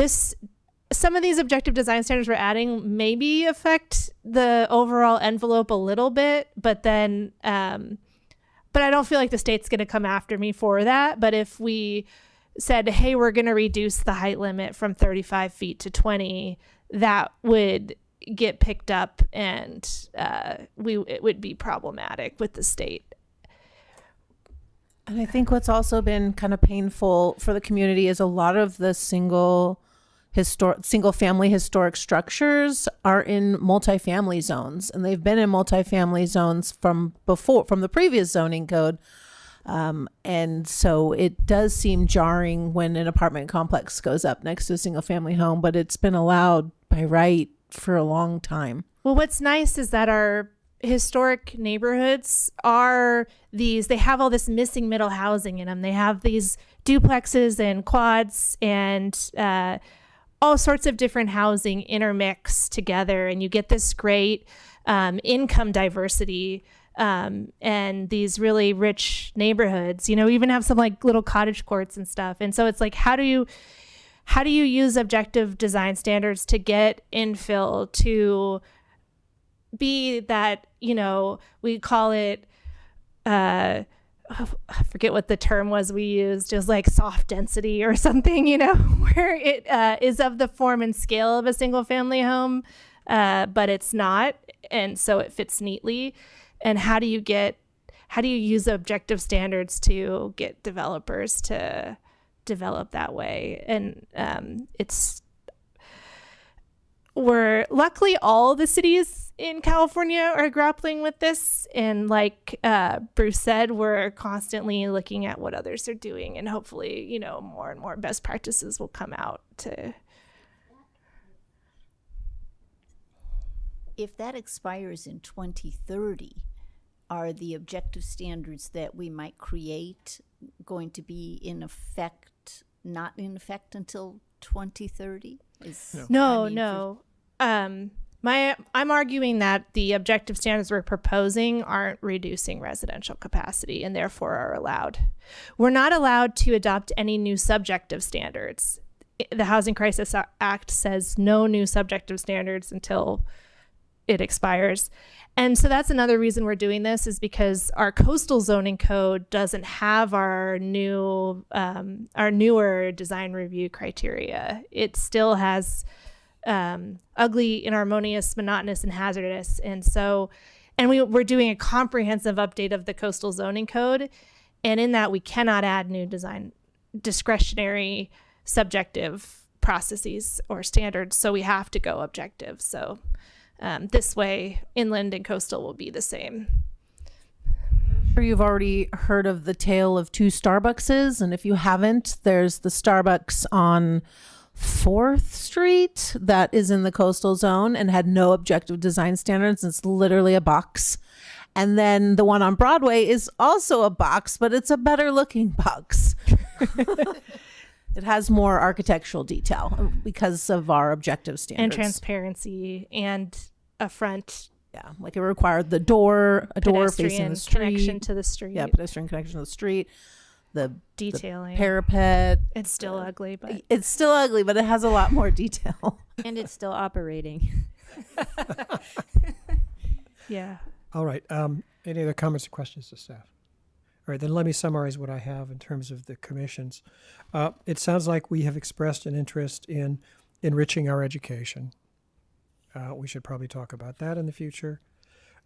some of these objective design standards we're adding maybe affect the overall envelope a little bit, but then, but I don't feel like the state's going to come after me for that. But if we said, hey, we're going to reduce the height limit from 35 feet to 20, that would get picked up and it would be problematic with the state. And I think what's also been kind of painful for the community is a lot of the single family historic structures are in multifamily zones, and they've been in multifamily zones from the previous zoning code. And so it does seem jarring when an apartment complex goes up next to a single family home, but it's been allowed by right for a long time. Well, what's nice is that our historic neighborhoods they have all this missing middle housing in them. They have these duplexes and quads and all sorts of different housing intermixed together, and you get this great income diversity and these really rich neighborhoods. You know, even have some like little cottage courts and stuff. And so it's like, how do you use objective design standards to get infill to be that, you know, we call it, I forget what the term was we used. It was like soft density or something, you know, where it is of the form and scale of a single family home, but it's not. And so it fits neatly. And how do you use objective standards to get developers to develop that way? And luckily all the cities in California are grappling with this. And like Bruce said, we're constantly looking at what others are doing, and hopefully, you know, more and more best practices will come out to. If that expires in 2030, are the objective standards that we might create going to be not in effect until 2030? No. I'm arguing that the objective standards we're proposing aren't reducing residential capacity and therefore are allowed. We're not allowed to adopt any new subjective standards. the Housing Crisis Act says no new subjective standards until it expires. And so that's another reason we're doing this, is because our coastal zoning code doesn't have our newer design review criteria. It still has ugly, inharmonious, monotonous, and hazardous. And so, and we're doing a comprehensive update of the coastal zoning code. And in that, we cannot add new design discretionary subjective processes or standards. So we have to go objective. So this way, inland and coastal will be the same. I'm sure you've already heard of the tale of two Starbuckses, and if you haven't, there's the Starbucks on 4th Street that is in the coastal zone and had no objective design standards. It's literally a box. And then the one on Broadway is also a box, but it's a better looking box. It has more architectural detail because of our objective standards. And transparency and a front Yeah, like it required a door facing pedestrian the street. connection to the street. Yeah, pedestrian connection to the street. The Detailing. parapet. It's still ugly, but It's still ugly, but it has a lot more detail. And it's still operating. yeah. All right. Any other comments or questions to staff? All right, then let me summarize what I have in terms of the commissions. It sounds like we have expressed an interest in enriching our education. We should probably talk about that in the future.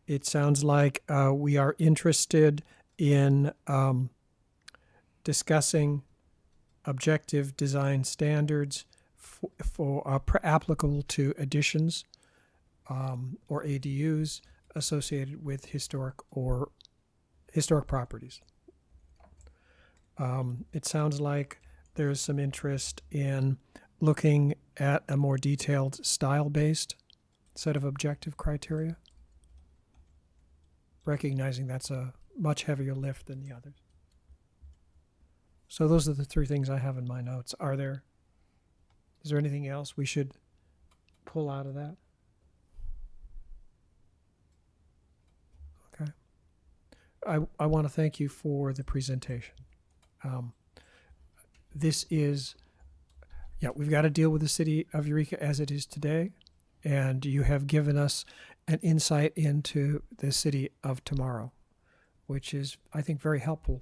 It sounds like we are interested in discussing objective design standards for applicable to additions or ADUs associated with historic properties. It sounds like there's some interest in looking at a more detailed style-based set of objective criteria, recognizing that's a much heavier lift than the others. So those are the three things I have in my notes. Is there anything else we should pull out of that? Okay. I want to thank you for the presentation. We've got to deal with the city of Eureka as it is today, and you have given us an insight into the city of tomorrow, which is, I think, very helpful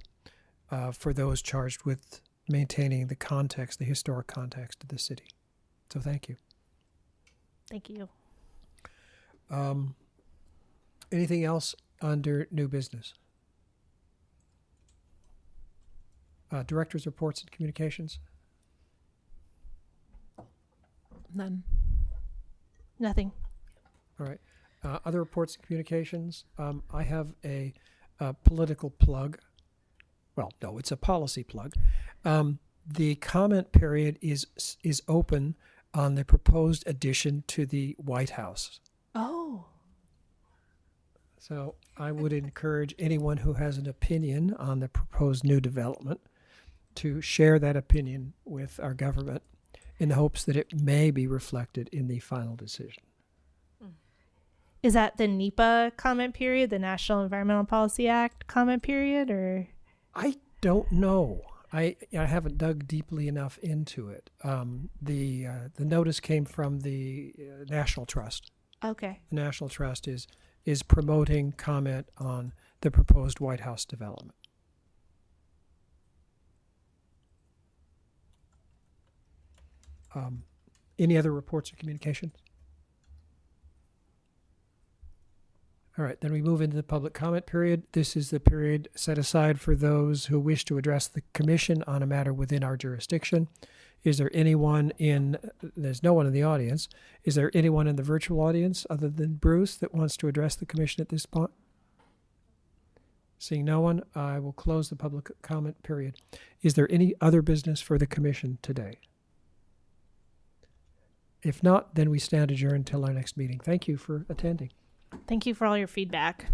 for those charged with maintaining the historic context of the city. So thank you. Thank you. Anything else under new business? Directors' reports and communications? None. Nothing. All right. Other reports and communications? I have a political plug. Well, no, it's a policy plug. The comment period is open on the proposed addition to the White House. Oh. So I would encourage anyone who has an opinion on the proposed new development to share that opinion with our government in the hopes that it may be reflected in the final decision. Is that the NEPA comment period, the National Environmental Policy Act comment period, or? I don't know. I haven't dug deeply enough into it. The notice came from the National Trust. Okay. The National Trust is promoting comment on the proposed White House development. Any other reports or communications? All right, then we move into the public comment period. This is the period set aside for those who wish to address the commission on a matter within our jurisdiction. Is there anyone there's no one in the audience. Is there anyone in the virtual audience other than Bruce that wants to address the commission at this point? Seeing no one, I will close the public comment period. Is there any other business for the commission today? If not, then we stand adjourned until our next meeting. Thank you for attending. Thank you for all your feedback.